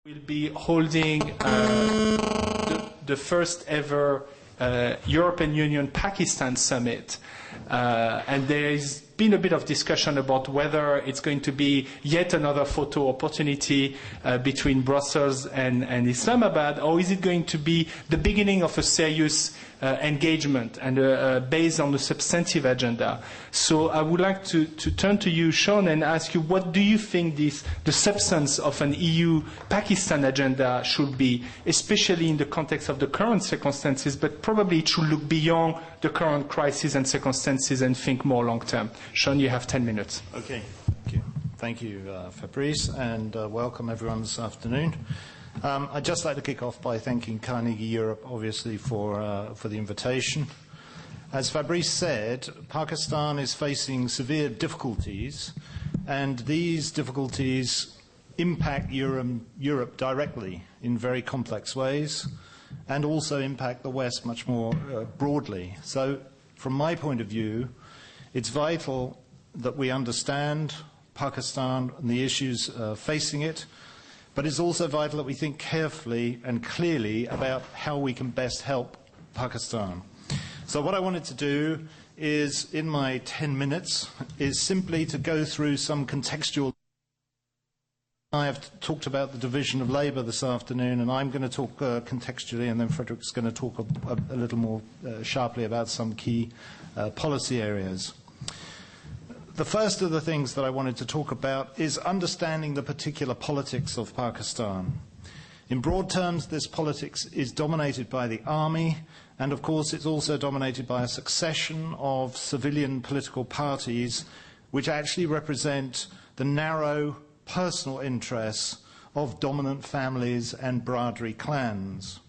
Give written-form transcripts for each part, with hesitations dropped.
We'll be holding the first ever European Union Pakistan summit, and there's been a bit of discussion about whether it's going to be yet another photo opportunity between Brussels and Islamabad, or is it going to be the beginning of a serious engagement and based on the substantive agenda. So I would like to turn to you, Shaun, and ask you, what do you think the substance of an EU-Pakistan agenda should be, especially in the context of the current circumstances, but probably it should look beyond the current crisis and circumstances and think more long-term. Shaun, you have 10 minutes. Okay, thank you. Thank you, Fabrice, and welcome everyone this afternoon. I'd just like to kick off by thanking Carnegie Europe, obviously, for the invitation. As Fabrice said, Pakistan is facing severe difficulties, and these difficulties impact Europe directly in very complex ways, and also impact the West much more broadly. So, from my point of view, it's vital that we understand Pakistan and the issues facing it, but it's also vital that we think carefully and clearly about how we can best help Pakistan. So what I wanted to do is, in my 10 minutes, is simply to go through some contextual. I have talked about the division of labour this afternoon, and I'm going to talk contextually, and then Frederic's going to talk a little more sharply about some key policy areas. The first of the things that I wanted to talk about is understanding the particular politics of Pakistan. In broad terms, this politics is dominated by the army, and of course it's also dominated by a succession of civilian political parties which actually represent the narrow personal interests of dominant families and Brahadri clans.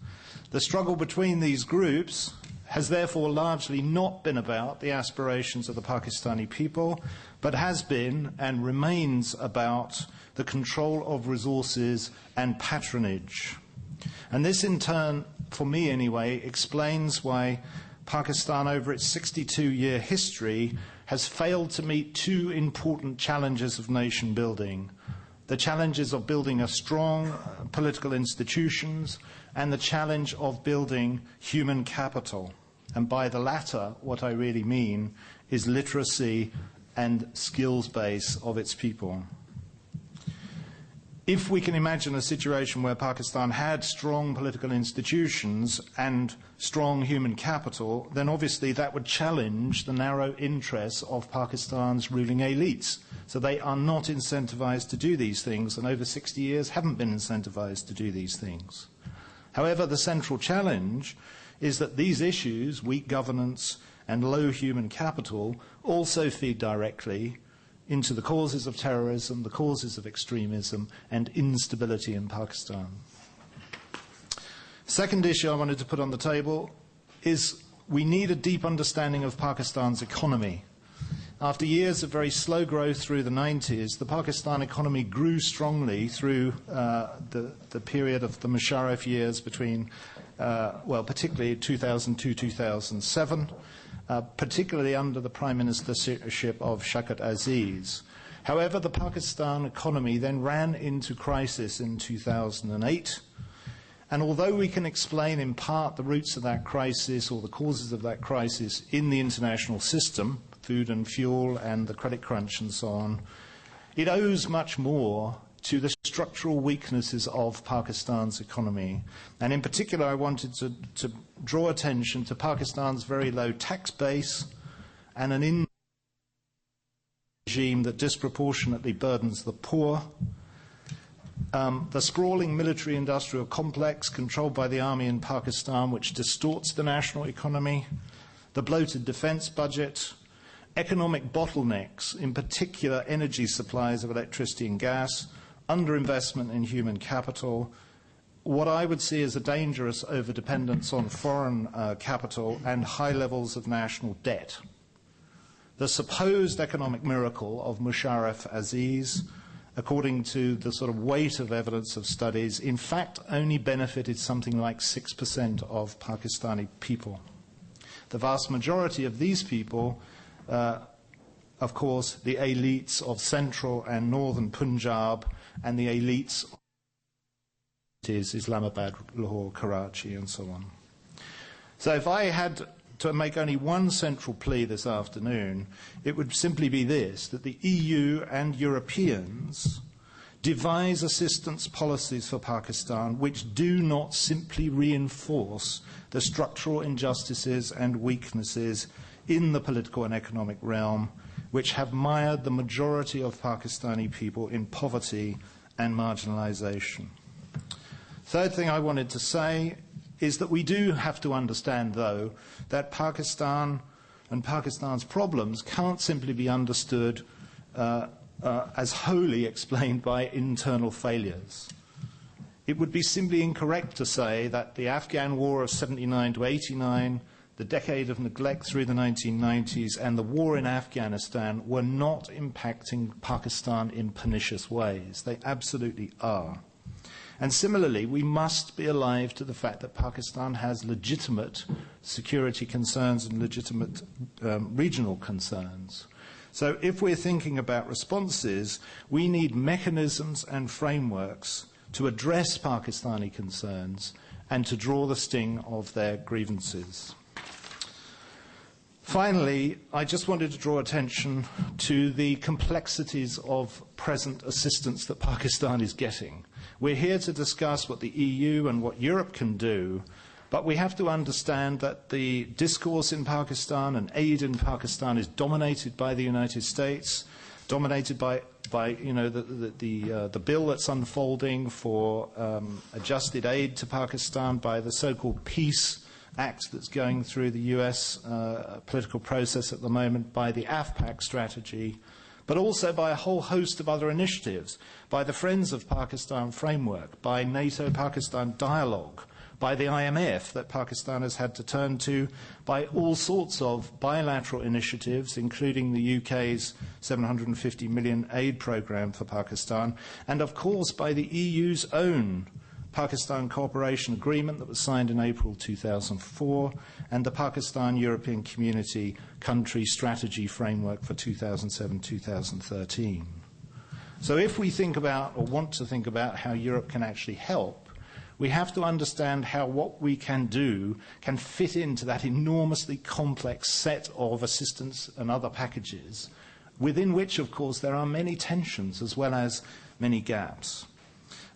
The struggle between these groups has therefore largely not been about the aspirations of the Pakistani people, but has been and remains about the control of resources and patronage. And this in turn, for me anyway, explains why Pakistan over its 62-year history has failed to meet two important challenges of nation building: the challenges of building a strong political institutions and the challenge of building human capital. And by the latter, what I really mean is literacy and skills base of its people. If we can imagine a situation where Pakistan had strong political institutions and strong human capital, then obviously that would challenge the narrow interests of Pakistan's ruling elites. So they are not incentivized to do these things, and over 60 years haven't been incentivized to do these things. However, the central challenge is that these issues, weak governance and low human capital, also feed directly into the causes of terrorism, the causes of extremism, and instability in Pakistan. Second issue I wanted to put on the table is we need a deep understanding of Pakistan's economy. After years of very slow growth through the 90s, the Pakistan economy grew strongly through the period of the Musharraf years between, particularly 2002-2007, particularly under the Prime Ministership of Shaukat Aziz. However, the Pakistan economy then ran into crisis in 2008, and although we can explain in part the roots of that crisis or the causes of that crisis in the international system, food and fuel and the credit crunch and so on, it owes much more to the structural weaknesses of Pakistan's economy. And in particular, I wanted to draw attention to Pakistan's very low tax base and an income regime that disproportionately burdens the poor, the sprawling military-industrial complex controlled by the army in Pakistan, which distorts the national economy, the bloated defense budget, economic bottlenecks, in particular energy supplies of electricity and gas, underinvestment in human capital, what I would see as a dangerous overdependence on foreign capital, and high levels of national debt. The supposed economic miracle of Musharraf Aziz, according to the sort of weight of evidence of studies, in fact only benefited something like 6% of Pakistani people. The vast majority of these people, of course, the elites of central and northern Punjab and the elites cities, Islamabad, Lahore, Karachi, and so on. So if I had to make only one central plea this afternoon, it would simply be this, that the EU and Europeans devise assistance policies for Pakistan which do not simply reinforce the structural injustices and weaknesses in the political and economic realm which have mired the majority of Pakistani people in poverty and marginalization. Third thing I wanted to say is that we do have to understand, though, that Pakistan and Pakistan's problems can't simply be understood as wholly explained by internal failures. It would be simply incorrect to say that the Afghan war of 79 to 89, the decade of neglect through the 1990s, and the war in Afghanistan were not impacting Pakistan in pernicious ways. They absolutely are. And similarly, we must be alive to the fact that Pakistan has legitimate security concerns and legitimate regional concerns. So if we're thinking about responses, we need mechanisms and frameworks to address Pakistani concerns and to draw the sting of their grievances. Finally, I just wanted to draw attention to the complexities of present assistance that Pakistan is getting. We're here to discuss what the EU and what Europe can do, but we have to understand that the discourse in Pakistan and aid in Pakistan is dominated by the United States, dominated by the bill that's unfolding for adjusted aid to Pakistan, by the so-called Peace Act that's going through the US political process at the moment, by the AFPAC strategy, but also by a whole host of other initiatives, by the Friends of Pakistan framework, by NATO-Pakistan dialogue, by the IMF that Pakistan has had to turn to, by all sorts of bilateral initiatives, including the UK's $750 million aid programme for Pakistan, and of course by the EU's own Pakistan Cooperation Agreement that was signed in April 2004, and the Pakistan-European Community Country Strategy Framework for 2007-2013. So if we think about, or want to think about, how Europe can actually help, we have to understand how what we can do can fit into that enormously complex set of assistance and other packages, within which, of course, there are many tensions as well as many gaps.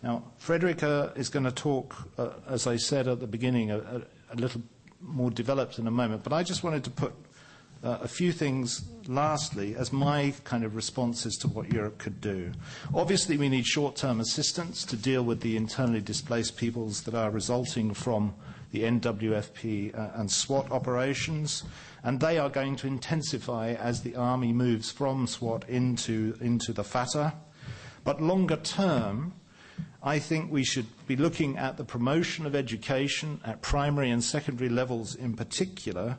Now, Frederic is going to talk, as I said at the beginning, a little more developed in a moment, but I just wanted to put a few things, lastly, as my kind of responses to what Europe could do. Obviously, we need short-term assistance to deal with the internally displaced peoples that are resulting from the NWFP and SWAT operations, and they are going to intensify as the army moves from SWAT into the FATA. But longer term, I think we should be looking at the promotion of education at primary and secondary levels in particular,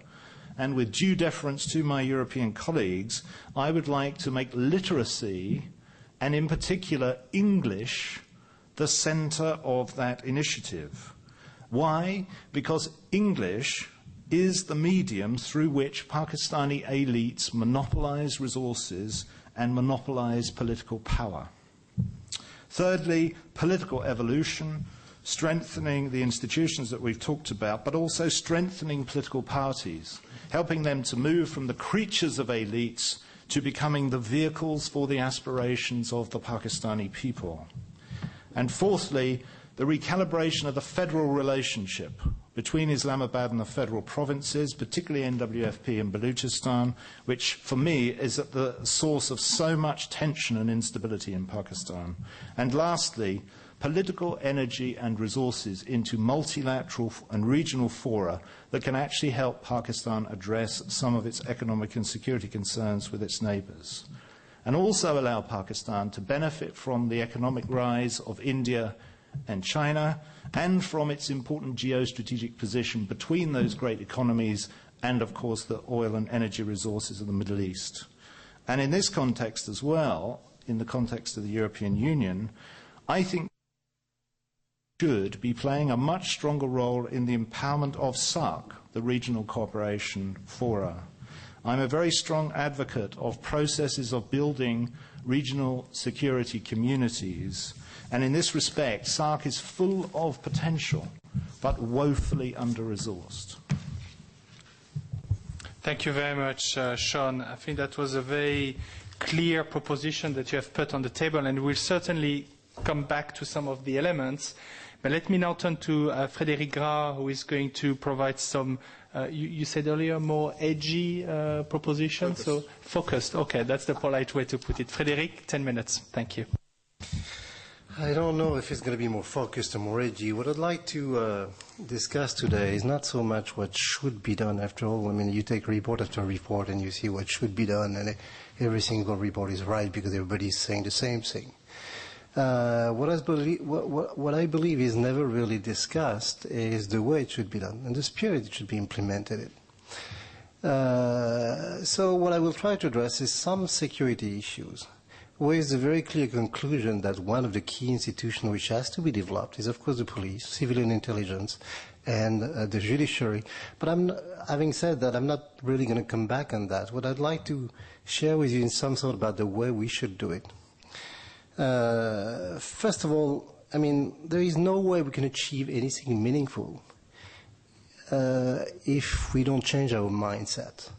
and with due deference to my European colleagues, I would like to make literacy, and in particular English, the centre of that initiative. Why? Because English is the medium through which Pakistani elites monopolise resources and monopolise political power. Thirdly, political evolution, strengthening the institutions that we've talked about, but also strengthening political parties, helping them to move from the creatures of elites to becoming the vehicles for the aspirations of the Pakistani people. And fourthly, the recalibration of the federal relationship between Islamabad and the federal provinces, particularly NWFP and Baluchistan, which for me is at the source of so much tension and instability in Pakistan. And lastly, political energy and resources into multilateral and regional fora that can actually help Pakistan address some of its economic and security concerns with its neighbours, and also allow Pakistan to benefit from the economic rise of India and China, and from its important geostrategic position between those great economies and, of course, the oil and energy resources of the Middle East. And in this context as well, in the context of the European Union, I think we should be playing a much stronger role in the empowerment of SAARC, the Regional Cooperation Fora. I'm a very strong advocate of processes of building regional security communities, And in this respect, SARC is full of potential, but woefully under-resourced. Thank you very much, Shaun. I think that was a very clear proposition that you have put on the table, and we'll certainly come back to some of the elements. But let me now turn to Frederic Grare, who is going to provide some, you said earlier, more edgy proposition. Focused. So focused. Okay, that's the polite way to put it. Frederic, 10 minutes. Thank you. I don't know if it's going to be more focused or more edgy. What I'd like to discuss today is not so much what should be done. After all, I mean, you take report after report and you see what should be done, and every single report is right because everybody's saying the same thing. What I believe is never really discussed is the way it should be done and the spirit it should be implemented in. So what I will try to address is some security issues, with the very clear conclusion that one of the key institutions which has to be developed is, of course, the police, civilian intelligence, and the judiciary. But having said that, I'm not really going to come back on that. What I'd like to share with you is some thought about the way we should do it. First of all, I mean, there is no way we can achieve anything meaningful if we don't change our mindset.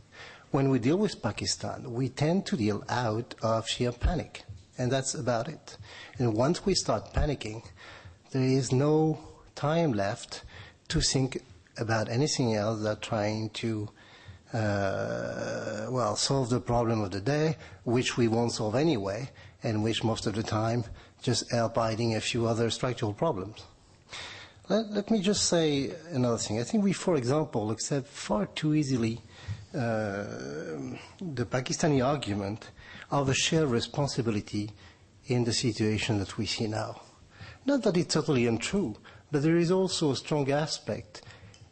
When we deal with Pakistan, we tend to deal out of sheer panic, and that's about it. And once we start panicking, there is no time left to think about anything else than trying to, solve the problem of the day, which we won't solve anyway, and which most of the time just help hiding a few other structural problems. Let me just say another thing. I think we, for example, accept far too easily the Pakistani argument of a shared responsibility in the situation that we see now. Not that it's totally untrue, but there is also a strong aspect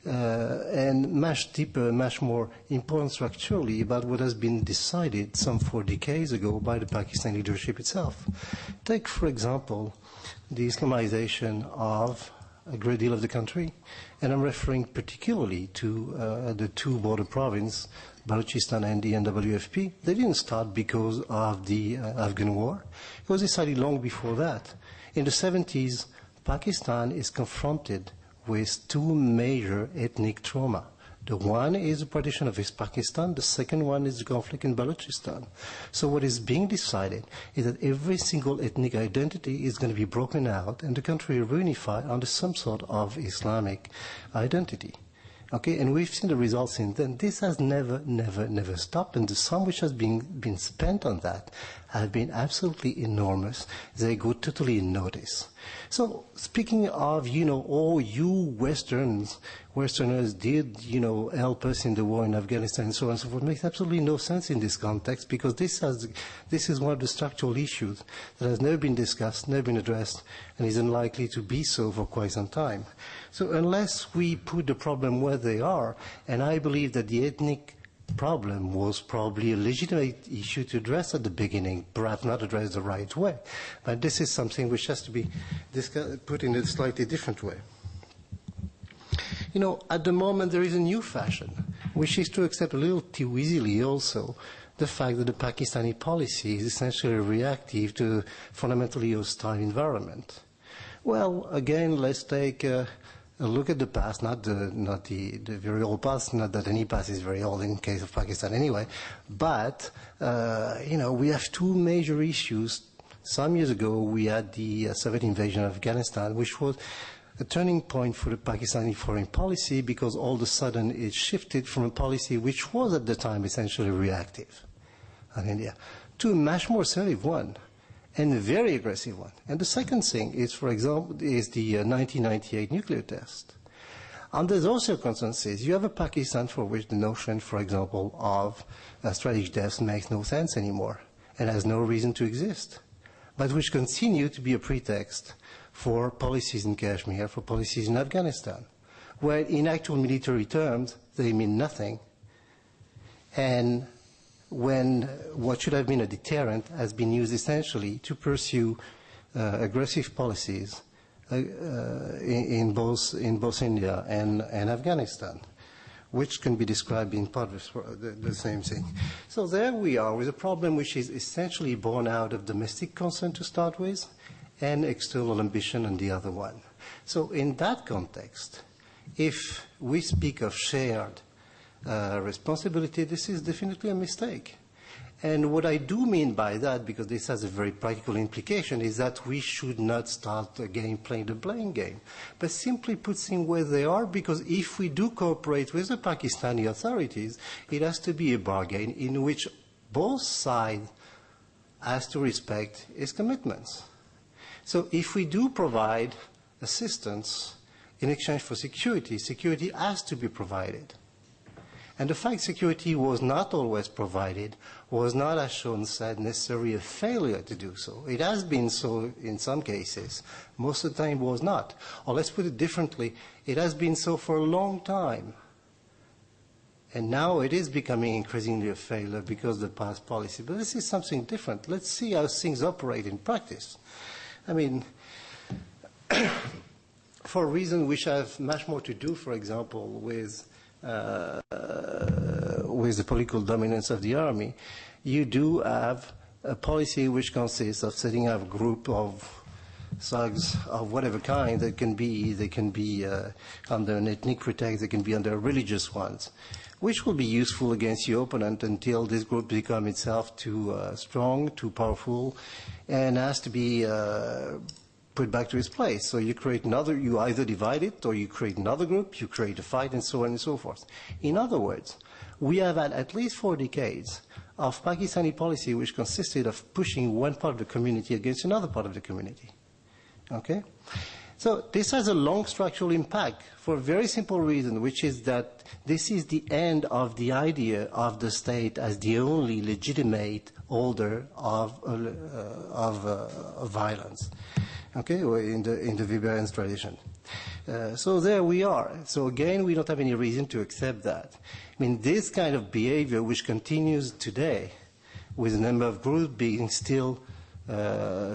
and much deeper, much more important structurally about what has been decided some 4 decades ago by the Pakistani leadership itself. Take, for example, the Islamization of a great deal of the country, and I'm referring particularly to the 2 border provinces, Balochistan and the NWFP. They didn't start because of the Afghan war. It was decided long before that. In the 70s, Pakistan is confronted with 2 major ethnic trauma. The one is the partition of East Pakistan, the second one is the conflict in Balochistan. So what is being decided is that every single ethnic identity is going to be broken out and the country reunified under some sort of Islamic identity. Okay, and we've seen the results since then. This has never stopped, and the sum which has been spent on that have been absolutely enormous. They go totally unnoticed. So, speaking of, all you Westerners did, help us in the war in Afghanistan and so on and so forth, makes absolutely no sense in this context, because this is one of the structural issues that has never been discussed, never been addressed, and is unlikely to be so for quite some time. So unless we put the problem where they are, and I believe that the ethnic problem was probably a legitimate issue to address at the beginning, perhaps not addressed the right way. But this is something which has to be put in a slightly different way. At the moment there is a new fashion, which is to accept a little too easily also the fact that the Pakistani policy is essentially reactive to a fundamentally hostile environment. Well, again, let's take a look at the past, not the very old past, not that any past is very old in the case of Pakistan anyway, but, we have 2 major issues. Some years ago, we had the Soviet invasion of Afghanistan, which was a turning point for the Pakistani foreign policy, because all of a sudden it shifted from a policy which was at the time essentially reactive on India to a much more assertive one, and a very aggressive one. And the second thing is, for example, is the 1998 nuclear test. Under those circumstances, you have a Pakistan for which the notion, for example, of strategic depth makes no sense anymore and has no reason to exist, but which continue to be a pretext for policies in Kashmir, for policies in Afghanistan, where in actual military terms they mean nothing, and when what should have been a deterrent has been used essentially to pursue aggressive policies in both India and Afghanistan, which can be described in part of the same thing. So there we are with a problem which is essentially born out of domestic concern to start with, and external ambition on the other one. So in that context, if we speak of shared responsibility, this is definitely a mistake. And what I do mean by that, because this has a very practical implication, is that we should not start again playing the blame game, but simply put things where they are, because if we do cooperate with the Pakistani authorities, it has to be a bargain in which both sides has to respect its commitments. So if we do provide assistance in exchange for security, security has to be provided. And the fact security was not always provided was not, as Shaun said, necessarily a failure to do so. It has been so in some cases. Most of the time it was not. Or let's put it differently, it has been so for a long time. And now it is becoming increasingly a failure because of the past policy. But this is something different. Let's see how things operate in practice. I mean, for a reason which have much more to do, for example, with the political dominance of the army, you do have a policy which consists of setting up a group of thugs of whatever kind. They can be under an ethnic pretext, they can be under religious ones, which will be useful against your opponent until this group becomes itself too strong, too powerful, and has to be put back to its place. So you create another, you either divide it or you create another group, you create a fight, and so on and so forth. In other words, we have had at least 4 decades of Pakistani policy which consisted of pushing one part of the community against another part of the community. Okay? So this has a long structural impact for a very simple reason, which is that this is the end of the idea of the state as the only legitimate holder of violence. Okay, in the Weberian tradition. So there we are. So again, we don't have any reason to accept that. I mean, this kind of behavior, which continues today, with a number of groups being still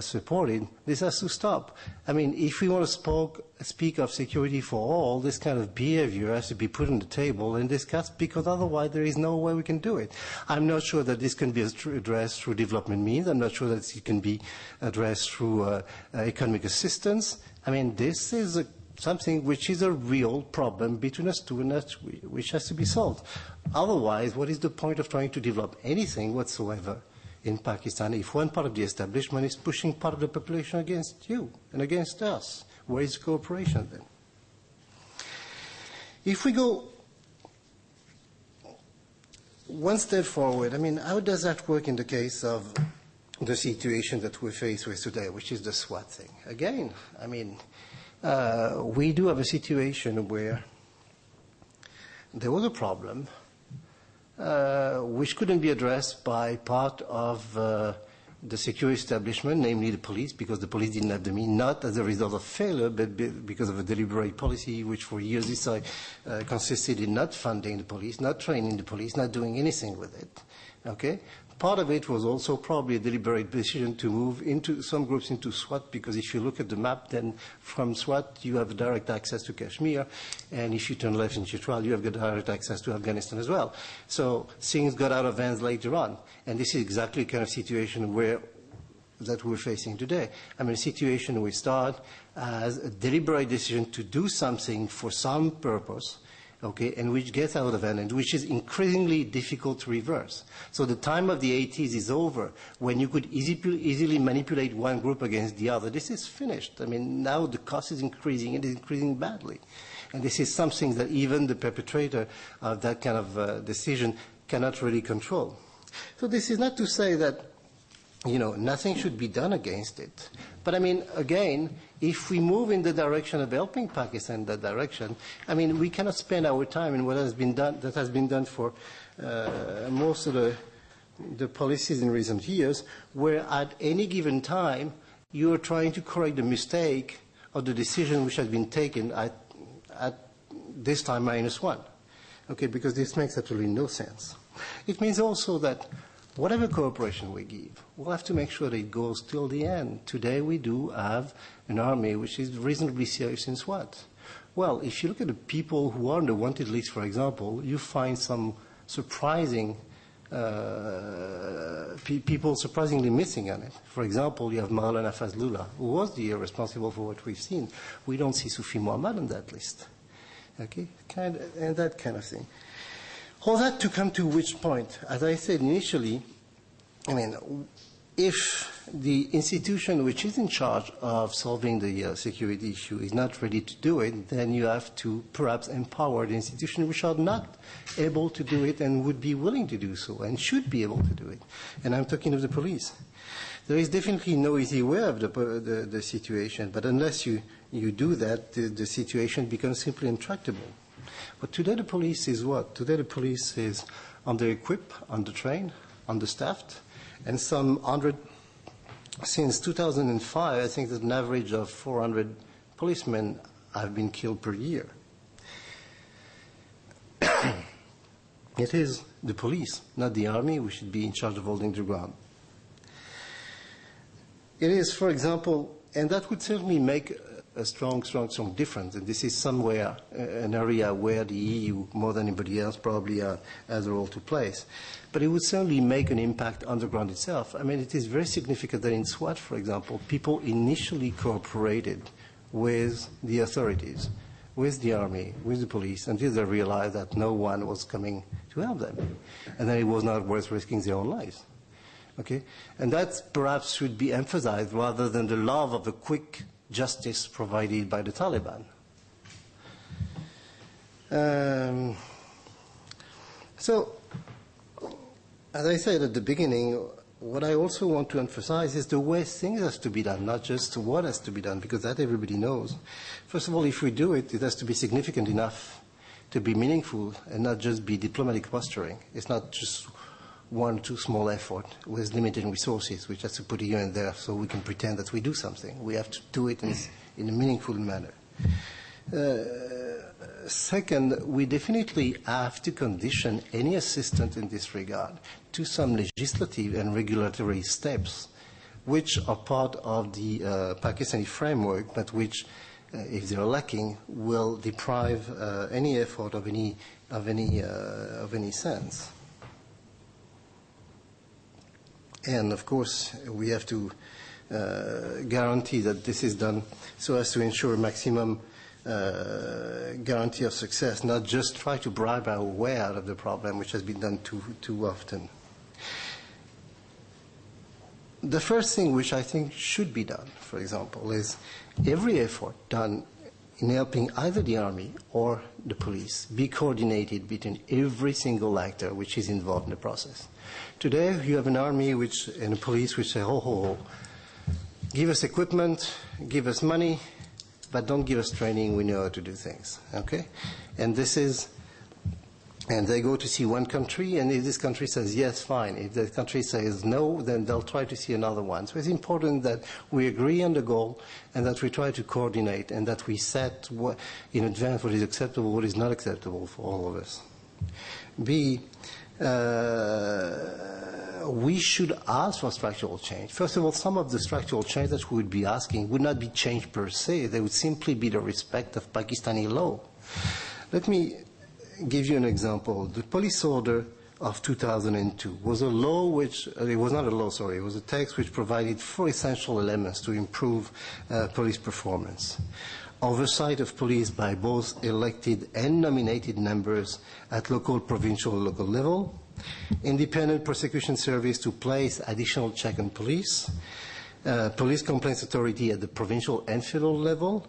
supported, this has to stop. I mean, if we want to speak of security for all, this kind of behavior has to be put on the table and discussed, because otherwise there is no way we can do it. I'm not sure that this can be addressed through development means. I'm not sure that it can be addressed through economic assistance. I mean, this is something which is a real problem between us two, and which has to be solved. Otherwise, what is the point of trying to develop anything whatsoever in Pakistan if one part of the establishment is pushing part of the population against you and against us? Where is cooperation then? If we go one step forward, I mean, how does that work in the case of the situation that we're faced with today, which is the SWAT thing? Again, I mean, we do have a situation where there was a problem which couldn't be addressed by part of the security establishment, namely the police, because the police didn't have the means, not as a result of failure, but because of a deliberate policy which for years consisted in not funding the police, not training the police, not doing anything with it. Okay? Part of it was also probably a deliberate decision to move into some groups into SWAT, because if you look at the map, then from SWAT you have direct access to Kashmir, and if you turn left in Chitral, you have direct access to Afghanistan as well. So things got out of hands later on, and this is exactly the kind of situation that we're facing today. I mean, a situation we start as a deliberate decision to do something for some purpose, okay, and which gets out of hand, and which is increasingly difficult to reverse. So the time of the 80s is over, when you could easily manipulate one group against the other. This is finished. I mean, now the cost is increasing, and it's increasing badly. And this is something that even the perpetrator of that kind of decision cannot really control. So this is not to say that, you know, nothing should be done against it. But I mean, again, if we move in the direction of helping Pakistan in that direction, I mean, we cannot spend our time in what has been done, that has been done for most of the policies in recent years, where at any given time you are trying to correct the mistake of the decision which has been taken at this time -1. Okay, because this makes absolutely no sense. It means also that whatever cooperation we give, we'll have to make sure that it goes till the end. Today we do have an army which is reasonably serious in SWAT. Well, if you look at the people who are on the wanted list, for example, you find some surprising people surprisingly missing on it. For example, you have Maulana Fazlullah, who was the year responsible for what we've seen. We don't see Sufi Muhammad on that list. Okay, and that kind of thing. All that to come to which point? As I said initially, I mean, if the institution which is in charge of solving the security issue is not ready to do it, then you have to perhaps empower the institutions which are not able to do it and would be willing to do so and should be able to do it. And I'm talking of the police. There is definitely no easy way of the situation, but unless you do that, the situation becomes simply intractable. But today the police is what? Today the police is under-equipped, under-trained, understaffed, and some 100, since 2005, I think that an average of 400 policemen have been killed per year. It is the police, not the army, who should be in charge of holding the ground. It is, for example, and that would certainly make a strong difference, and this is somewhere an area where the EU, more than anybody else, probably has a role to play. But it would certainly make an impact on the ground itself. I mean, it is very significant that in SWAT, for example, people initially cooperated with the authorities, with the army, with the police, until they realized that no one was coming to help them, and that it was not worth risking their own lives. Okay? And that perhaps should be emphasized rather than the love of the quick justice provided by the Taliban. So, as I said at the beginning, what I also want to emphasize is the way things have to be done, not just what has to be done, because that everybody knows. First of all, if we do it, it has to be significant enough to be meaningful and not just be diplomatic posturing. It's not just one or two small effort with limited resources, which has to put here and there so we can pretend that we do something. We have to do it in a meaningful manner. Second, we definitely have to condition any assistance in this regard to some legislative and regulatory steps which are part of the Pakistani framework, but which, if they are lacking, will deprive any effort of any sense. And of course, we have to guarantee that this is done so as to ensure maximum guarantee of success, not just try to bribe our way out of the problem, which has been done too often. The first thing which I think should be done, for example, is every effort done in helping either the army or the police be coordinated between every single actor which is involved in the process. Today, you have an army and a police which say, ho, give us equipment, give us money, but don't give us training, we know how to do things, okay? And they go to see one country, and if this country says yes, fine. If the country says no, then they'll try to see another one. So it's important that we agree on the goal, and that we try to coordinate, and that we set in advance what is acceptable, what is not acceptable for all of us. B, we should ask for structural change. First of all, some of the structural change that we would be asking would not be change per se. They would simply be the respect of Pakistani law. Let me give you an example. The police order of 2002 was a law which, it was not a law, sorry, it was a text which provided 4 essential elements to improve police performance. Oversight of police by both elected and nominated members at local, provincial, and local level. Independent prosecution service to place additional check on police. Police complaints authority at the provincial and federal level.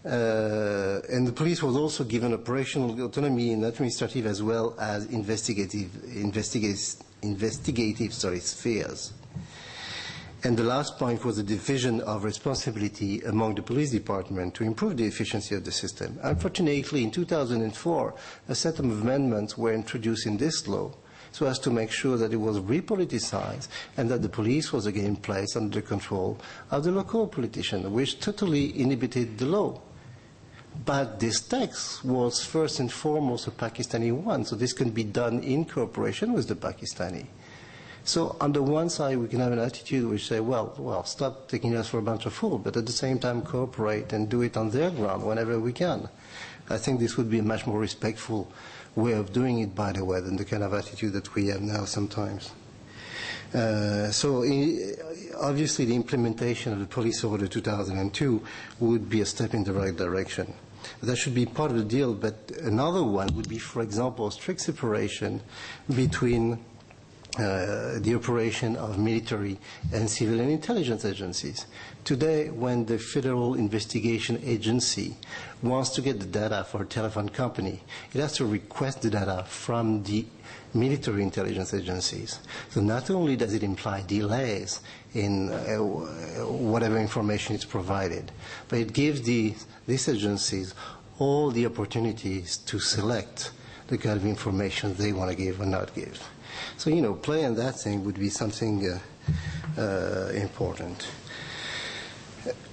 And the police was also given operational autonomy in administrative as well as investigative spheres. And the last point was the division of responsibility among the police department to improve the efficiency of the system. Unfortunately, in 2004, a set of amendments were introduced in this law so as to make sure that it was repoliticized and that the police was again placed under the control of the local politician, which totally inhibited the law. But this text was first and foremost a Pakistani one, so this can be done in cooperation with the Pakistani. So on the one side, we can have an attitude which say, well, stop taking us for a bunch of fools, but at the same time cooperate and do it on their ground whenever we can. I think this would be a much more respectful way of doing it, by the way, than the kind of attitude that we have now sometimes. Obviously the implementation of the Police Order 2002 would be a step in the right direction. That should be part of the deal, but another one would be, for example, strict separation between the operation of military and civilian intelligence agencies. Today, when the Federal Investigation Agency wants to get the data for a telephone company, it has to request the data from the military intelligence agencies. So not only does it imply delays in whatever information is provided, but it gives these agencies all the opportunities to select the kind of information they want to give or not give. So, play on that thing would be something important.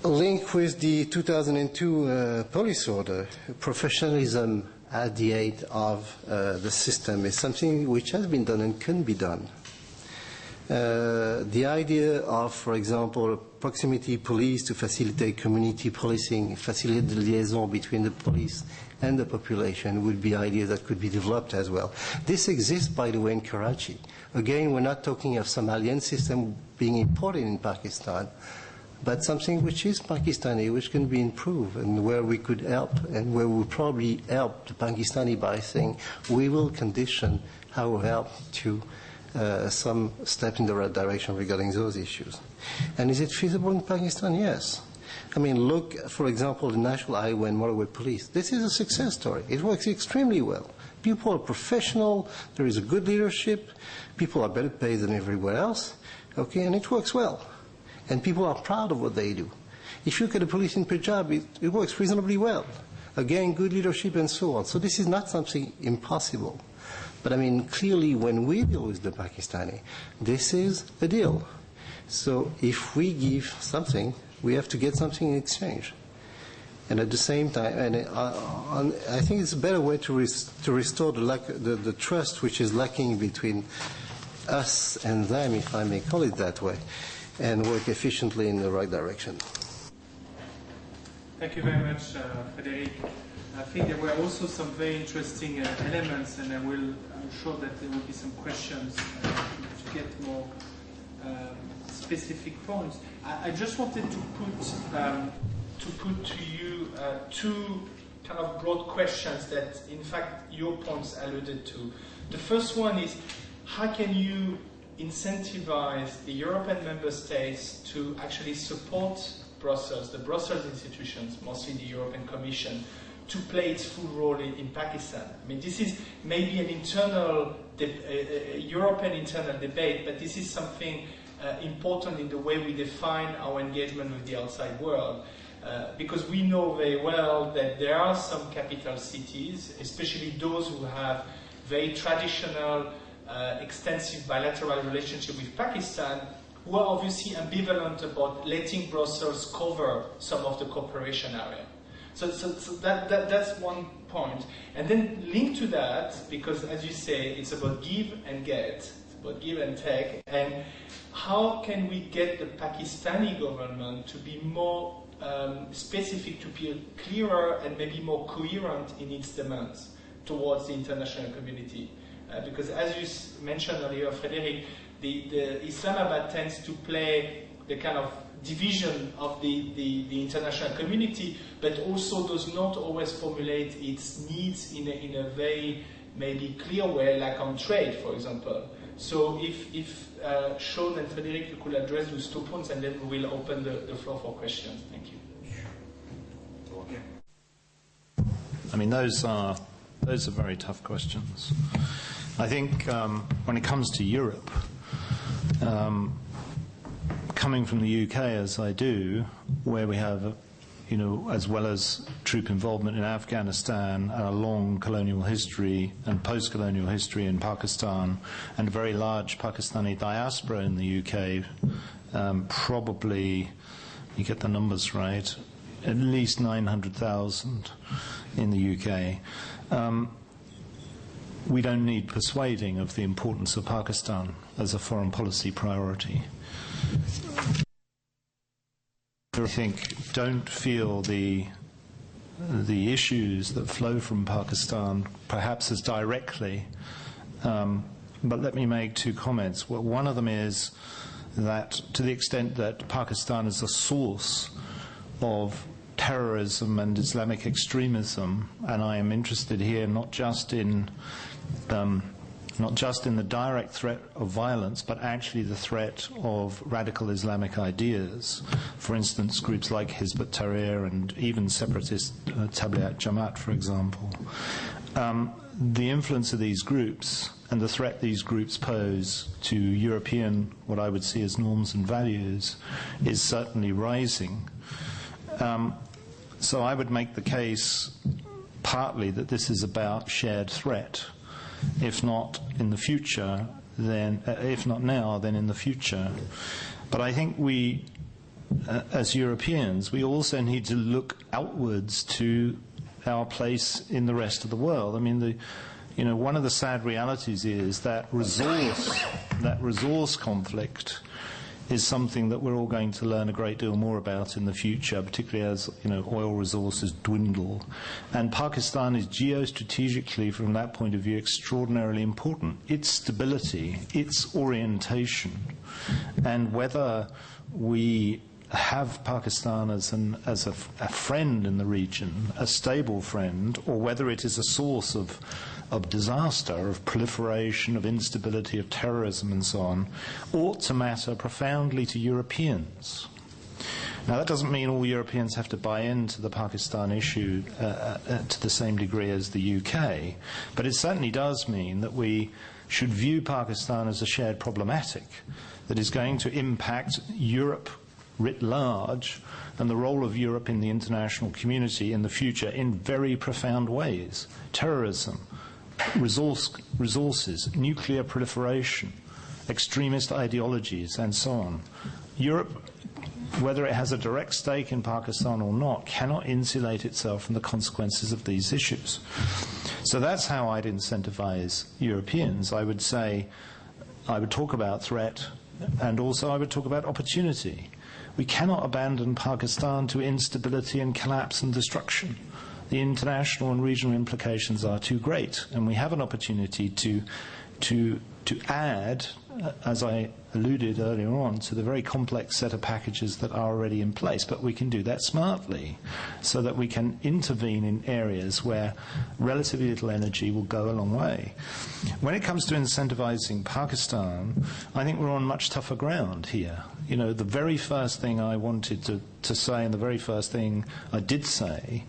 Linked with the 2002 police order, professionalism at the aid of the system is something which has been done and can be done. The idea of, for example, proximity police to facilitate community policing, facilitate the liaison between the police and the population would be ideas that could be developed as well. This exists, by the way, in Karachi. Again, we're not talking of some alien system being imported in Pakistan, but something which is Pakistani, which can be improved, and where we could help, and where we probably help the Pakistani by saying we will condition our help to some step in the right direction regarding those issues. And is it feasible in Pakistan? Yes. I mean, look, for example, the National Highway and Motorway Police. This is a success story. It works extremely well. People are professional. There is a good leadership. People are better paid than everywhere else. Okay, and it works well. And people are proud of what they do. If you look at the police in Punjab, it works reasonably well. Again, good leadership and so on. So this is not something impossible. But I mean, clearly when we deal with the Pakistani, this is a deal. So if we give something, we have to get something in exchange. And at the same time, and I think it's a better way to restore the trust which is lacking between us and them, if I may call it that way, and work efficiently in the right direction. Thank you very much, Frederic. I think there were also some very interesting elements, and I'm sure that there will be some questions to get more specific points. I just wanted to put to you two kind of broad questions that, in fact, your points alluded to. The first one is, how can you incentivize the European member states to actually support Brussels, the Brussels institutions, mostly the European Commission, to play its full role in Pakistan? I mean, this is maybe an internal, European internal debate, but this is something important in the way we define our engagement with the outside world. Because we know very well that there are some capital cities, especially those who have very traditional, extensive bilateral relationship with Pakistan, who are obviously ambivalent about letting Brussels cover some of the cooperation area. So that's one point. And then linked to that, because as you say, it's about give and get, it's about give and take, and how can we get the Pakistani government to be more specific, to be clearer and maybe more coherent in its demands towards the international community? Because as you mentioned earlier, Frederic, the Islamabad tends to play the kind of division of the international community, but also does not always formulate its needs in a very maybe clear way, like on trade, for example. So if Shaun and Frederic, you could address those 2 points, and then we will open the floor for questions. Thank you. I mean, those are very tough questions. I think when it comes to Europe, coming from the UK as I do, where we have, as well as troop involvement in Afghanistan, a long colonial history and post-colonial history in Pakistan, and a very large Pakistani diaspora in the UK, probably, you get the numbers right, at least 900,000 in the UK. we don't need persuading of the importance of Pakistan as a foreign policy priority. I think don't feel the issues that flow from Pakistan perhaps as directly, but let me make two comments. Well, one of them is that to the extent that Pakistan is a source of terrorism and Islamic extremism, and I am interested here not just in the direct threat of violence, but actually the threat of radical Islamic ideas. For instance, groups like Hizb ut-Tahrir and even separatist Tablighat Jamaat, for example. The influence of these groups and the threat these groups pose to European, what I would see as norms and values, is certainly rising. So I would make the case partly that this is about shared threat. If not in the future, then if not now, then in the future. But I think we, as Europeans, we also need to look outwards to our place in the rest of the world. I mean, one of the sad realities is that resource conflict is something that we're all going to learn a great deal more about in the future, particularly as oil resources dwindle. And Pakistan is geostrategically, from that point of view, extraordinarily important. Its stability, its orientation, and whether we have Pakistan as a friend in the region, a stable friend, or whether it is a source of disaster, of proliferation, of instability, of terrorism and so on, ought to matter profoundly to Europeans. Now, that doesn't mean all Europeans have to buy into the Pakistan issue to the same degree as the UK, but it certainly does mean that we should view Pakistan as a shared problematic that is going to impact Europe writ large and the role of Europe in the international community in the future in very profound ways. Terrorism, resources, nuclear proliferation, extremist ideologies, and so on. Europe, whether it has a direct stake in Pakistan or not, cannot insulate itself from the consequences of these issues. So that's how I'd incentivize Europeans. I would say, I would talk about threat, and also I would talk about opportunity. We cannot abandon Pakistan to instability and collapse and destruction. The international and regional implications are too great, and we have an opportunity to add, as I alluded earlier on, to the very complex set of packages that are already in place. But we can do that smartly, so that we can intervene in areas where relatively little energy will go a long way. When it comes to incentivizing Pakistan, I think we're on much tougher ground here. The very first thing I wanted to say, and the very first thing I did say,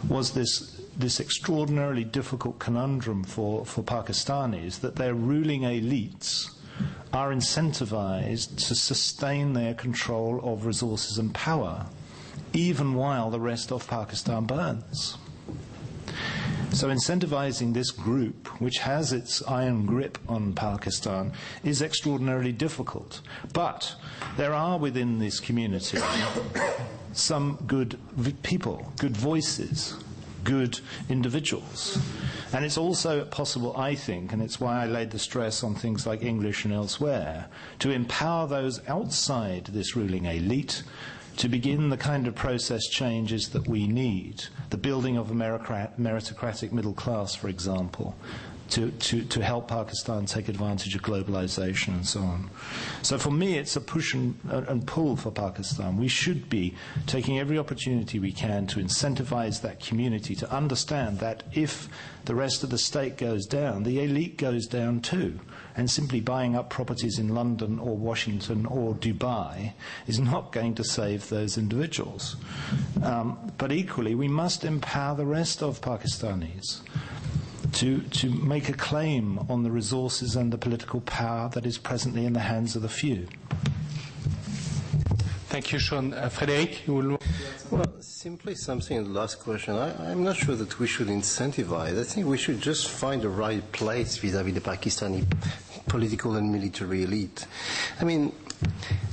was this extraordinarily difficult conundrum for Pakistanis, that their ruling elites are incentivized to sustain their control of resources and power, even while the rest of Pakistan burns. So incentivizing this group, which has its iron grip on Pakistan, is extraordinarily difficult. But there are within this community some good people, good voices, good individuals. And it's also possible, I think, and it's why I laid the stress on things like English and elsewhere, to empower those outside this ruling elite to begin the kind of process changes that we need, the building of a meritocratic middle class, for example, to help Pakistan take advantage of globalization and so on. So for me, it's a push and pull for Pakistan. We should be taking every opportunity we can to incentivize that community to understand that if the rest of the state goes down, the elite goes down too. And simply buying up properties in London or Washington or Dubai is not going to save those individuals. But equally, we must empower the rest of Pakistanis to make a claim on the resources and the political power that is presently in the hands of the few. Thank you, Shaun. Frederic, you will... Well, simply something in the last question. I'm not sure that we should incentivize. I think we should just find the right place vis-à-vis the Pakistani political and military elite. I mean,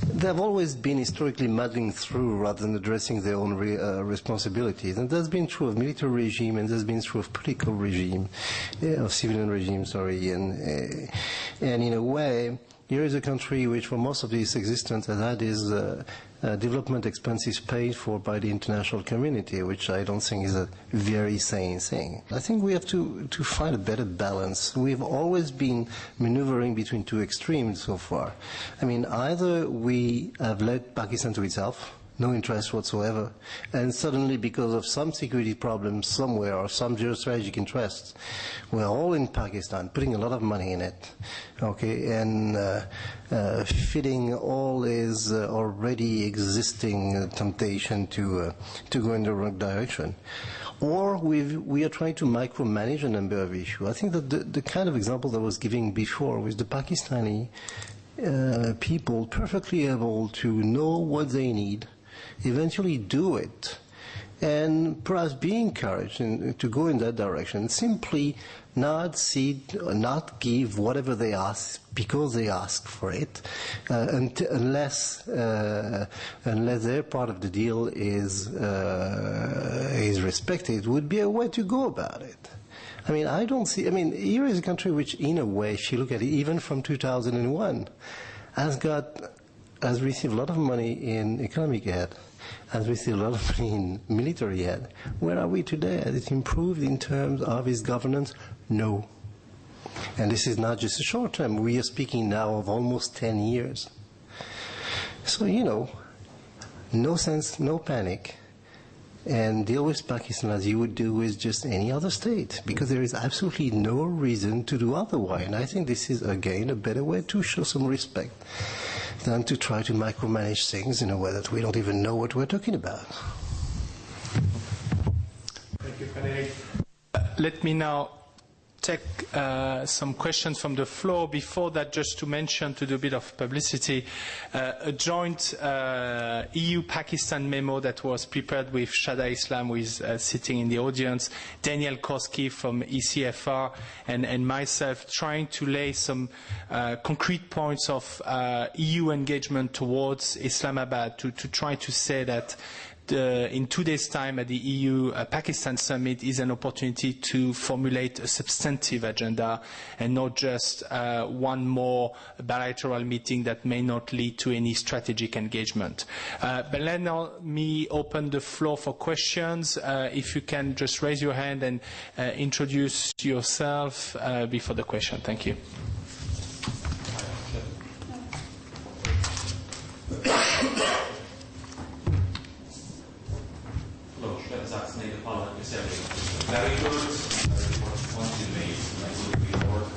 they've always been historically muddling through rather than addressing their own responsibilities. And that's been true of military regime, and that's been true of political regime, of civilian regime, sorry. And in a way, here is a country which for most of its existence has had its development expenses paid for by the international community, which I don't think is a very sane thing. I think we have to find a better balance. We've always been maneuvering between two extremes so far. I mean, either we have led Pakistan to itself, no interest whatsoever, and suddenly because of some security problems somewhere or some geostrategic interests, we're all in Pakistan, putting a lot of money in it, okay, and fitting all his already existing temptation to go in the wrong direction. Or we are trying to micromanage a number of issues. I think that the kind of example that I was giving before with the Pakistani people perfectly able to know what they need, eventually do it, and perhaps be encouraged to go in that direction. Simply not give whatever they ask because they ask for it, unless their part of the deal is respected, would be a way to go about it. I mean, I don't see. I mean, here is a country which, in a way, if you look at it, even from 2001, has received a lot of money in economic aid, has received a lot of money in military aid. Where are we today? Has it improved in terms of its governance? No. And this is not just a short term. We are speaking now of almost 10 years. So, no sense, no panic, and deal with Pakistan as you would do with just any other state, because there is absolutely no reason to do otherwise. And I think this is, again, a better way to show some respect than to try to micromanage things in a way that we don't even know what we're talking about. Thank you, Frederic. Let me now take some questions from the floor. Before that, just to mention, to do a bit of publicity, a joint EU-Pakistan memo that was prepared with Shada Islam, who is sitting in the audience, Daniel Koski from ECFR, and myself, trying to lay some concrete points of EU engagement towards Islamabad, to try to say that in 2 days' time at the EU-Pakistan summit is an opportunity to formulate a substantive agenda and not just one more bilateral meeting that may not lead to any strategic engagement. But let me open the floor for questions. If you can just raise your hand and introduce yourself before the question. Thank you. Very good. Very important point you made. I will reward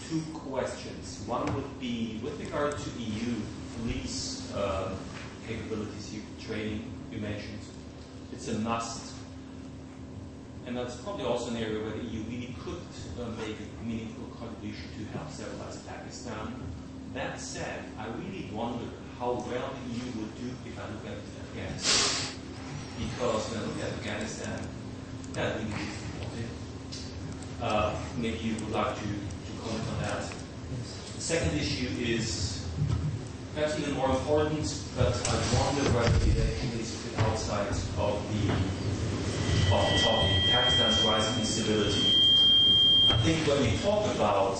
2 questions. One would be with regard to EU police capabilities, training you mentioned. It's a must. And that's probably also an area where the EU really could make a meaningful contribution to help stabilize Pakistan. That said, I really wonder how well the EU would do if I look at Afghanistan. Because when I look at Afghanistan, I think maybe you would like to comment on that. The second issue is perhaps even more important, but I wonder whether it actually is a bit outside of the topic, Pakistan's rising instability. I think when we talk about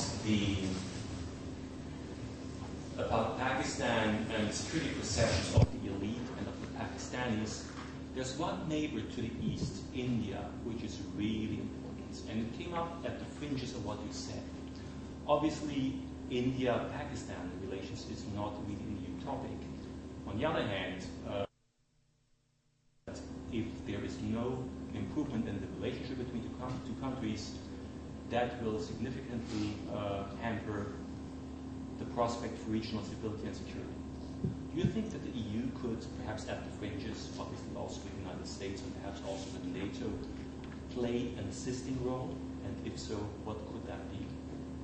Pakistan and its security perceptions of the elite and of the Pakistanis, there's one neighbor to the east, India, which is really important. And it came up at the fringes of what you said. Obviously, India-Pakistan relations is not really a new topic. On the other hand, if there is no improvement in the relationship between the two countries, that will significantly hamper the prospect for regional stability and security. Do you think that the EU could, perhaps at the fringes, obviously also with the United States and perhaps also with NATO, play an assisting role? And if so, what could that be?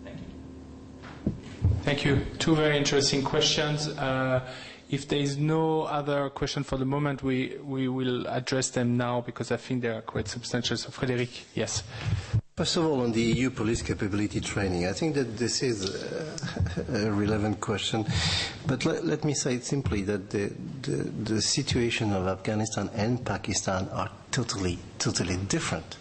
Thank you. Thank you. 2 very interesting questions. If there is no other question for the moment, we will address them now because I think they are quite substantial. So, Frederic, yes. First of all, on the EU police capability training, I think that this is a relevant question. But let me say it simply that the situation of Afghanistan and Pakistan are totally different.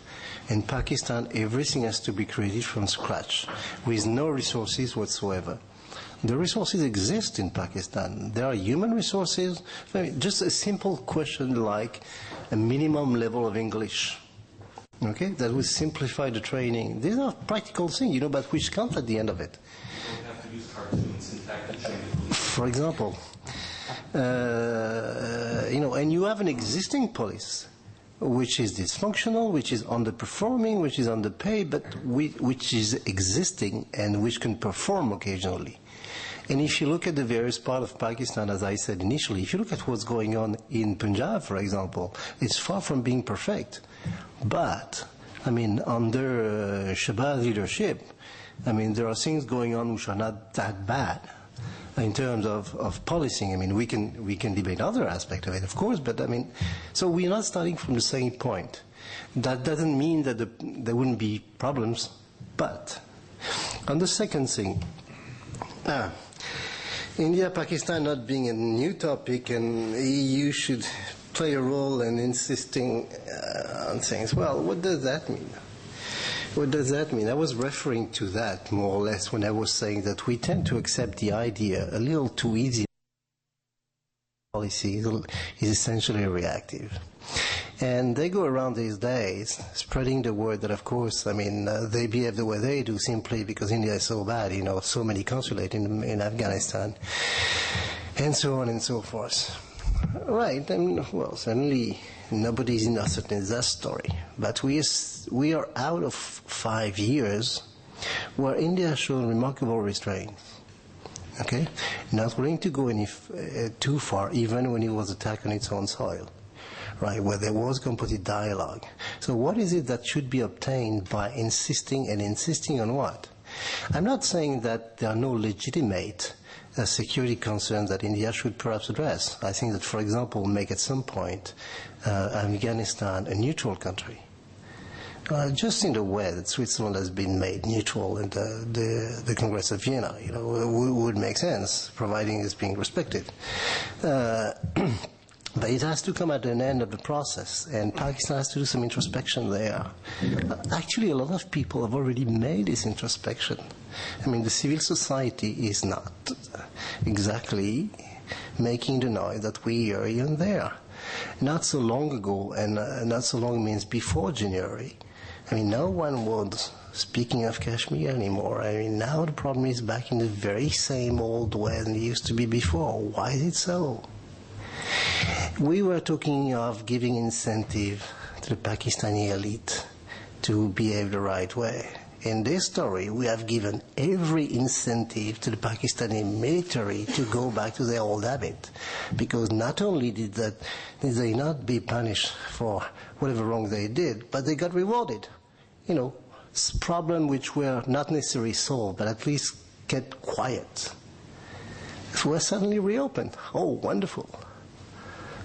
In Pakistan, everything has to be created from scratch, with no resources whatsoever. The resources exist in Pakistan. There are human resources. Just a simple question like a minimum level of English. Okay, that would simplify the training. These are practical things, but which count at the end of it. You don't have to use cartoons, in fact, to train the police. For example, and you have an existing police which is dysfunctional, which is underperforming, which is underpaid, but which is existing and which can perform occasionally. And if you look at the various parts of Pakistan, as I said initially, if you look at what's going on in Punjab, for example, it's far from being perfect. But, under Shahbaz leadership, there are things going on which are not that bad in terms of policing. We can debate other aspects of it, of course, but so we're not starting from the same point. That doesn't mean that there wouldn't be problems, but on the second thing, India, Pakistan not being a new topic, and EU should play a role in insisting on things. Well, what does that mean? What does that mean? I was referring to that more or less when I was saying that we tend to accept the idea a little too easy. Policy is essentially reactive. And they go around these days spreading the word that, of course, they behave the way they do simply because India is so bad, so many consulates in Afghanistan, and so on and so forth. Right, well, certainly nobody's innocent in that story. But we are out of 5 years where India has shown remarkable restraint. Okay? Not willing to go any too far, even when it was attacked on its own soil. Right, where there was complete dialogue. So what is it that should be obtained by insisting on what? I'm not saying that there are no legitimate security concerns that India should perhaps address. I think that, for example, make at some point Afghanistan a neutral country. Just in the way that Switzerland has been made neutral in the Congress of Vienna, would make sense, providing it's being respected. But it has to come at an end of the process, and Pakistan has to do some introspection there. Actually, a lot of people have already made this introspection. The civil society is not exactly making the noise that we hear here and there. Not so long ago, and not so long means before January, no one was speaking of Kashmir anymore. Now the problem is back in the very same old way than it used to be before. Why is it so? We were talking of giving incentive to the Pakistani elite to behave the right way. In this story, we have given every incentive to the Pakistani military to go back to their old habit. Because not only did they not be punished for whatever wrong they did, but they got rewarded. Problems which were not necessarily solved, but at least kept quiet, were suddenly reopened. Oh, wonderful.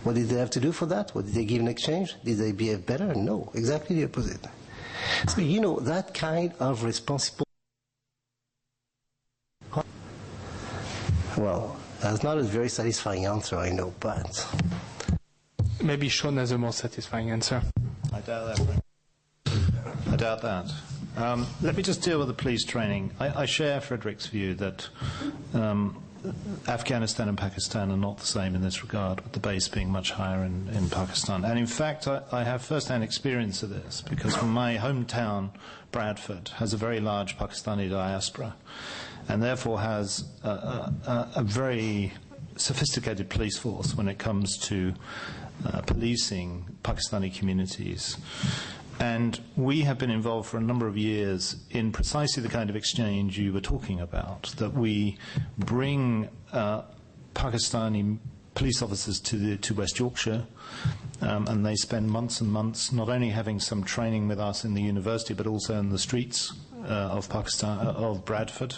What did they have to do for that? What did they give in exchange? Did they behave better? No, exactly the opposite. So, that kind of responsible... Well, that's not a very satisfying answer, I know, but... Maybe Shaun has a more satisfying answer. I doubt that. Let me just deal with the police training. I share Frederic's view that Afghanistan and Pakistan are not the same in this regard, with the base being much higher in Pakistan. And in fact, I have first-hand experience of this, because my hometown, Bradford, has a very large Pakistani diaspora, and therefore has a very sophisticated police force when it comes to policing Pakistani communities. And we have been involved for a number of years in precisely the kind of exchange you were talking about, that we bring Pakistani police officers to West Yorkshire, and they spend months and months not only having some training with us in the university, but also in the streets of Pakistan, of Bradford,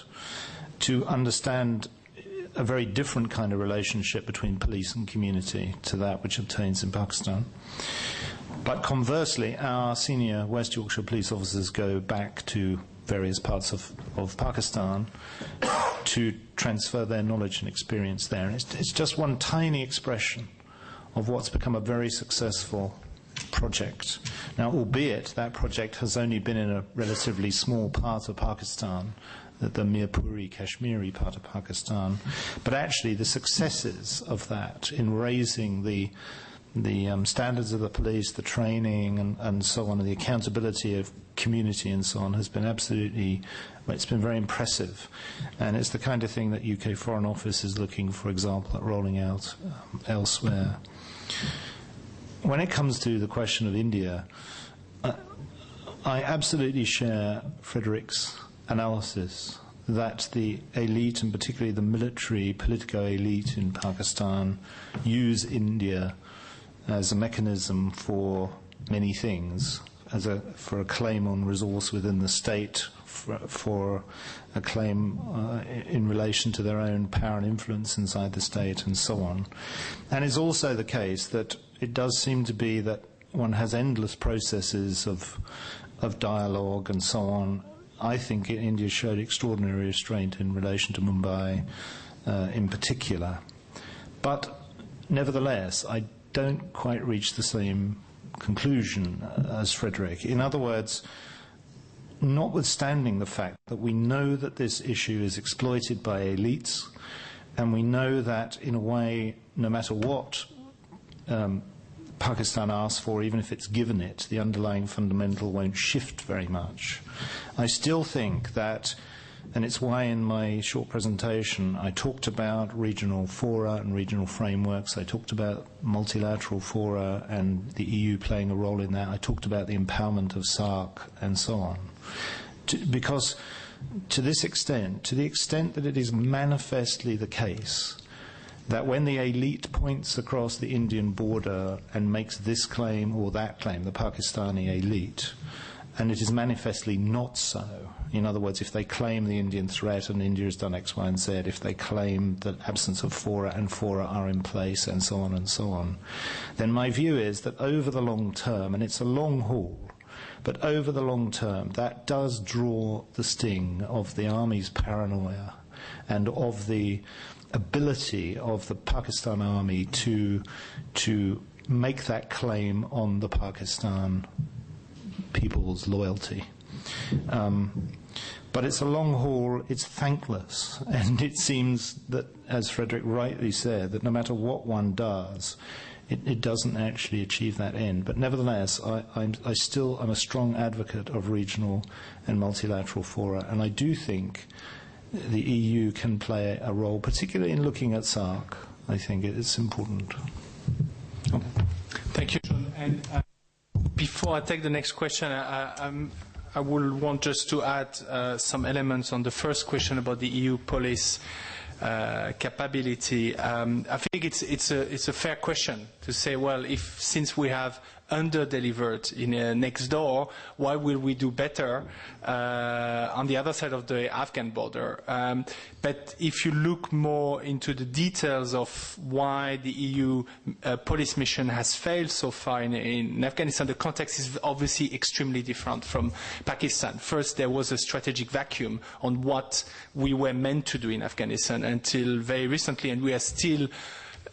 to understand a very different kind of relationship between police and community to that which obtains in Pakistan. But conversely, our senior West Yorkshire police officers go back to various parts of Pakistan to transfer their knowledge and experience there. And it's just one tiny expression of what's become a very successful project. Now, albeit that project has only been in a relatively small part of Pakistan, the Mirpuri, Kashmiri part of Pakistan, but actually the successes of that in raising the standards of the police, the training and so on, and the accountability of community and so on has been absolutely, well, it's been very impressive. And it's the kind of thing that UK Foreign Office is looking, for example, at rolling out elsewhere. When it comes to the question of India, I absolutely share Frederic's analysis that the elite, and particularly the military political elite in Pakistan, use India as a mechanism for many things, for a claim on resource within the state, for a claim in relation to their own power and influence inside the state, and so on. And it's also the case that it does seem to be that one has endless processes of dialogue and so on. I think India showed extraordinary restraint in relation to Mumbai in particular. But nevertheless, I don't quite reach the same conclusion as Frederic. In other words, notwithstanding the fact that we know that this issue is exploited by elites, and we know that in a way, no matter what Pakistan asks for, even if it's given it, the underlying fundamental won't shift very much. I still think that, and it's why in my short presentation I talked about regional fora and regional frameworks, I talked about multilateral fora and the EU playing a role in that, I talked about the empowerment of SARC and so on. Because to this extent, to the extent that it is manifestly the case that when the elite points across the Indian border and makes this claim or that claim, the Pakistani elite, and it is manifestly not so. In other words, if they claim the Indian threat and India has done X, Y, and Z, if they claim that absence of fora and fora are in place and so on, then my view is that over the long term, and it's a long haul, but over the long term, that does draw the sting of the army's paranoia and of the ability of the Pakistan army to make that claim on the Pakistan people's loyalty. But it's a long haul, it's thankless, and it seems that, as Frederic rightly said, that no matter what one does, it doesn't actually achieve that end. But nevertheless, I'm a strong advocate of regional and multilateral fora, and I do think the EU can play a role, particularly in looking at SARC. I think it's important. Okay. Thank you, Shaun. And before I take the next question, I will want just to add some elements on the first question about the EU police capability. I think it's a fair question to say, well, since we have under-delivered in next door, why will we do better on the other side of the Afghan border? But if you look more into the details of why the EU police mission has failed so far in Afghanistan, the context is obviously extremely different from Pakistan. First, there was a strategic vacuum on what we were meant to do in Afghanistan until very recently, and we are still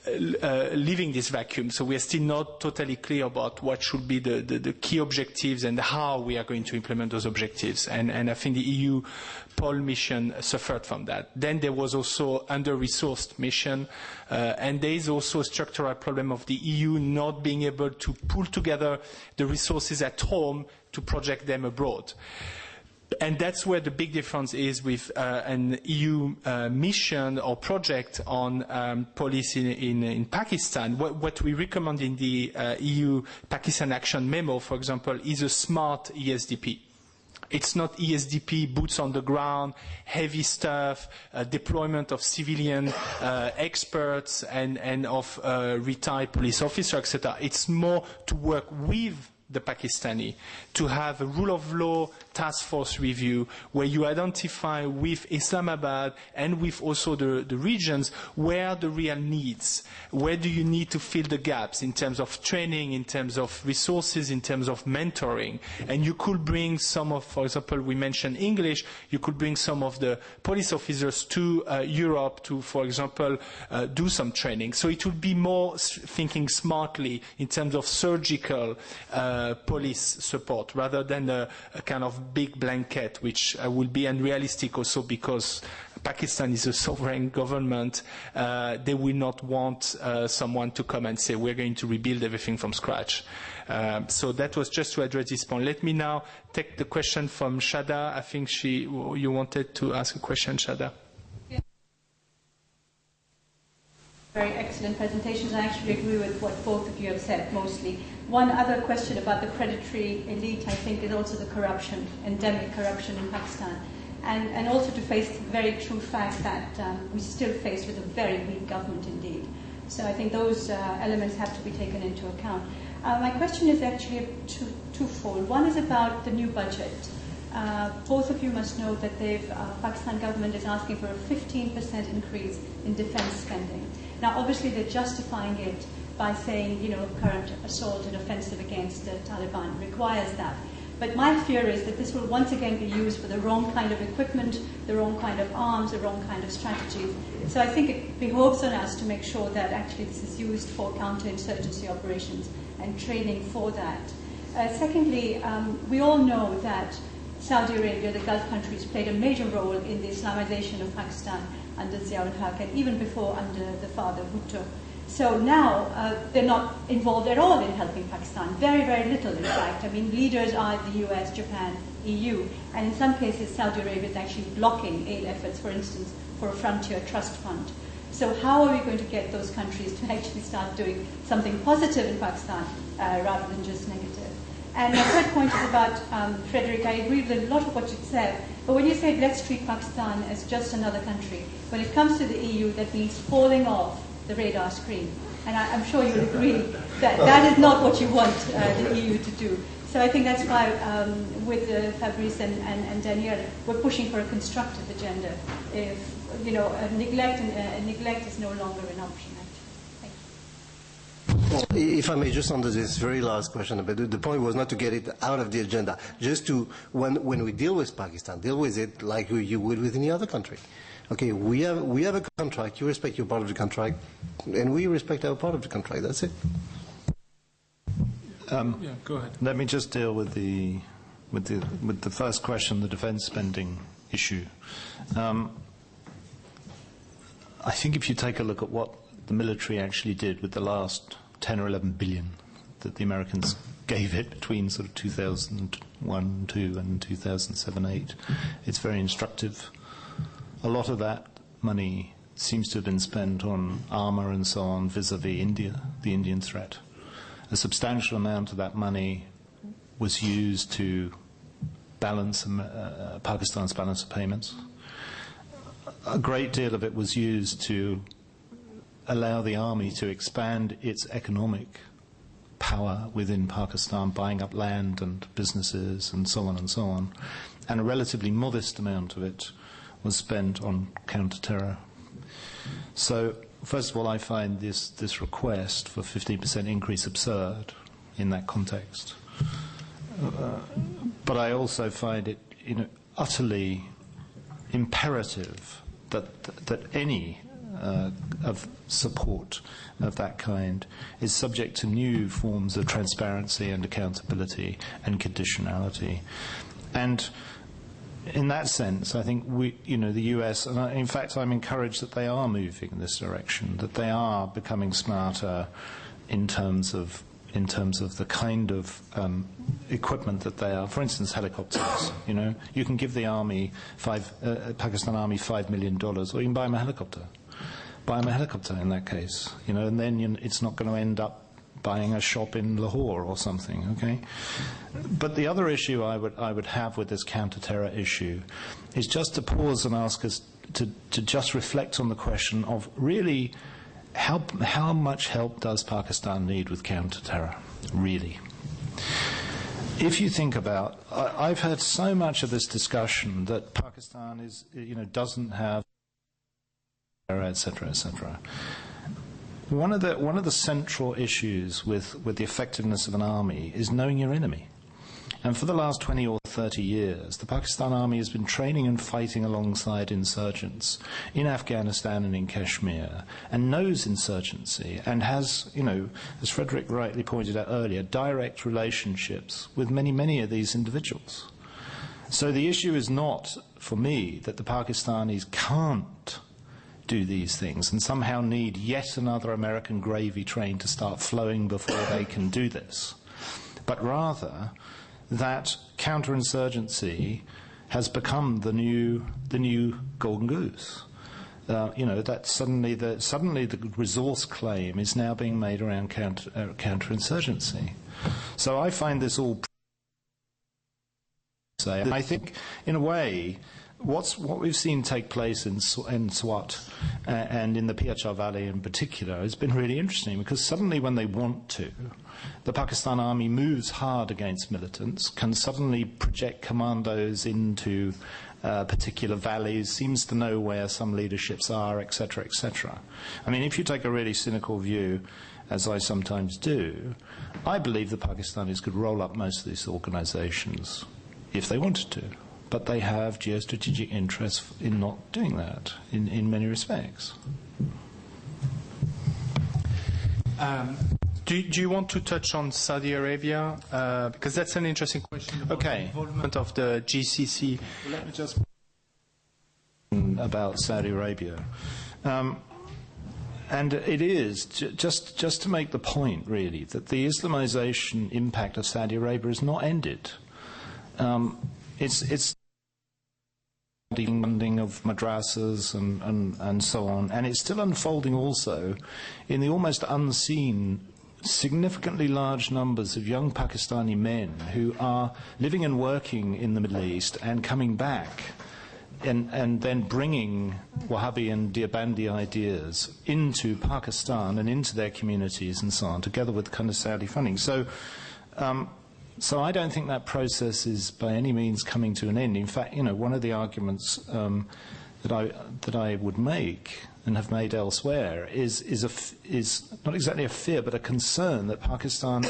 leaving this vacuum. So we are still not totally clear about what should be the key objectives and how we are going to implement those objectives. And I think the EU POL mission suffered from that. Then there was also under-resourced mission, and there is also a structural problem of the EU not being able to pull together the resources at home to project them abroad. And that's where the big difference is with an EU mission or project on police in Pakistan. What we recommend in the EU Pakistan Action Memo, for example, is a smart ESDP. It's not ESDP, boots on the ground, heavy stuff, deployment of civilian experts and of retired police officers, etc. It's more to work with the Pakistani, to have a rule of law task force review where you identify with Islamabad and with also the regions where the real needs, where do you need to fill the gaps in terms of training, in terms of resources, in terms of mentoring. And you could bring some of, for example, we mentioned English, you could bring some of the police officers to Europe to, for example, do some training. So it would be more thinking smartly in terms of surgical police support rather than a kind of big blanket, which will be unrealistic also because Pakistan is a sovereign government. They will not want someone to come and say, we're going to rebuild everything from scratch. So that was just to address this point. Let me now take the question from Shada. I think you wanted to ask a question, Shada. Very excellent presentations. I actually agree with what both of you have said mostly. One other question about the predatory elite, I think, is also the corruption, endemic corruption in Pakistan. And also to face the very true fact that we're still faced with a very weak government indeed. So I think those elements have to be taken into account. My question is actually twofold. One is about the new budget. Both of you must know that Pakistan government is asking for a 15% increase in defense spending. Now, obviously, they're justifying it by saying, current assault and offensive against the Taliban requires that. But my fear is that this will once again be used for the wrong kind of equipment, the wrong kind of arms, the wrong kind of strategies. So I think it behoves on us to make sure that actually this is used for counterinsurgency operations and training for that. Secondly, we all know that Saudi Arabia, the Gulf countries, played a major role in the Islamization of Pakistan under Zia-ul-Haq and even before under the father, Bhutto. So now they're not involved at all in helping Pakistan. Very, very little, in fact. I mean, leaders are the US, Japan, EU, and in some cases Saudi Arabia is actually blocking aid efforts, for instance, for a frontier trust fund. So how are we going to get those countries to actually start doing something positive in Pakistan rather than just negative? And my third point is about, Frederic, I agree with a lot of what you said, but when you say let's treat Pakistan as just another country, when it comes to the EU, that means falling off the radar screen. And I'm sure you'll agree that that is not what you want the EU to do. So I think that's why with Fabrice and Danielle, we're pushing for a constructive agenda. If, neglect is no longer an option. If I may, just on this very last question, but the point was not to get it out of the agenda, just to, when we deal with Pakistan, deal with it like you would with any other country. Okay, we have a contract, you respect your part of the contract, and we respect our part of the contract, that's it. Yeah, go ahead. Let me just deal with the first question, the defense spending issue. I think if you take a look at what the military actually did with the last 10 or 11 billion that the Americans gave it between sort of 2001, 2 and 2007, 8. It's very instructive. A lot of that money seems to have been spent on armor and so on vis-a-vis India, the Indian threat. A substantial amount of that money was used to balance Pakistan's balance of payments. A great deal of it was used to allow the army to expand its economic power within Pakistan, buying up land and businesses and so on and so on. And a relatively modest amount of it was spent on counter-terror. So, first of all, I find this request for 15% increase absurd in that context. But I also find it utterly imperative that any of support of that kind is subject to new forms of transparency and accountability and conditionality. And in that sense, I think the US, and in fact I'm encouraged that they are moving in this direction, that they are becoming smarter in terms of the kind of equipment that they are. For instance, helicopters. You can give the army Pakistan Army $5 million, or you can buy them a helicopter. Buy them a helicopter in that case, and then it's not going to end up buying a shop in Lahore or something. Okay, but the other issue I would have with this counter-terror issue is just to pause and ask us to just reflect on the question of really how much help does Pakistan need with counter-terror, really? if you think about, I've heard so much of this discussion that Pakistan is, doesn't have, etc., etc. One of the central issues with the effectiveness of an army is knowing your enemy. And for the last 20 or 30 years, the Pakistan army has been training and fighting alongside insurgents in Afghanistan and in Kashmir, and knows insurgency, and has, as Frederic rightly pointed out earlier, direct relationships with many, many of these individuals. So the issue is not, for me, that the Pakistanis can't do these things and somehow need yet another American gravy train to start flowing before they can do this, but rather that counterinsurgency has become the new golden goose. That suddenly the resource claim is now being made around counterinsurgency. So I find this all. I think, in a way, what we've seen take place in Swat and in the Piachar Valley in particular has been really interesting, because suddenly when they want to, the Pakistan army moves hard against militants, can suddenly project commandos into particular valleys, seems to know where some leaderships are, etc., etc. I mean, if you take a really cynical view, as I sometimes do, I believe the Pakistanis could roll up most of these organizations if they wanted to. But they have geostrategic interests in not doing that in many respects. Do you want to touch on Saudi Arabia? Because that's an interesting question about the involvement of the GCC. Let me just about Saudi Arabia. And it is, just to make the point, really, that the Islamization impact of Saudi Arabia is not ended. It's funding of madrasas and so on, and it's still unfolding also in the almost unseen significantly large numbers of young Pakistani men who are living and working in the Middle East and coming back and then bringing Wahhabi and Deobandi ideas into Pakistan and into their communities and so on, together with kind of Saudi funding. So I don't think that process is by any means coming to an end. In fact, one of the arguments that I would make and have made elsewhere is not exactly a fear, but a concern that Pakistan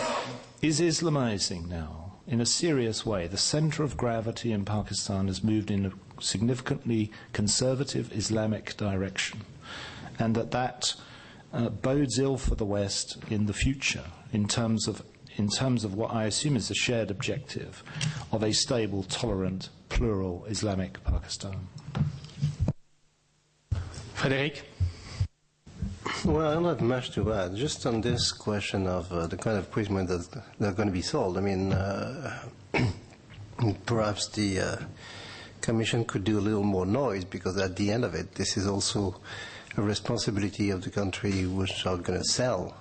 is Islamizing now in a serious way. The centre of gravity in Pakistan has moved in a significantly conservative Islamic direction, and that bodes ill for the West in the future in terms of what I assume is the shared objective of a stable, tolerant, plural Islamic Pakistan. Frederic? Well, I don't have much to add. Just on this question of the kind of equipment that are going to be sold, I mean, perhaps the Commission could do a little more noise, because at the end of it, this is also a responsibility of the country which are going to sell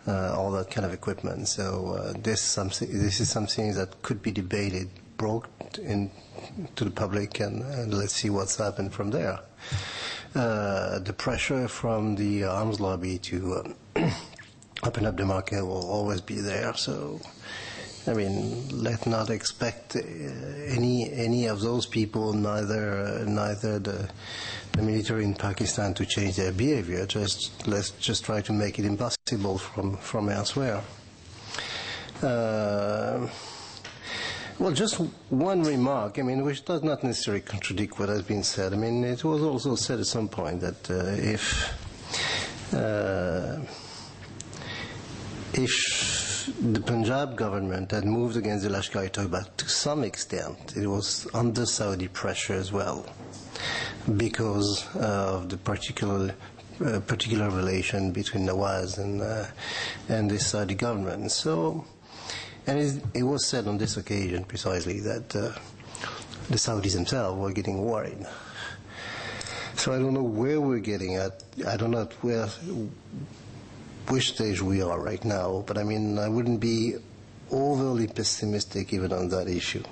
all that kind of equipment. So this is something that could be debated, brought in to the public, and let's see what's happened from there. The pressure from the arms lobby to open up the market will always be there. So, I mean, let's not expect any of those people, neither the military in Pakistan, to change their behavior. Let's just try to make it impossible from elsewhere. Well, just one remark, I mean, which does not necessarily contradict what has been said. I mean, it was also said at some point that if the Punjab government had moved against the Lashkar-e-Taiba to some extent, it was under Saudi pressure as well, because of the particular relation between Nawaz and the Saudi government. So. And it was said on this occasion precisely that the Saudis themselves were getting worried. So I don't know where we're getting at. I don't know which stage we are right now. But I mean, I wouldn't be overly pessimistic even on that issue.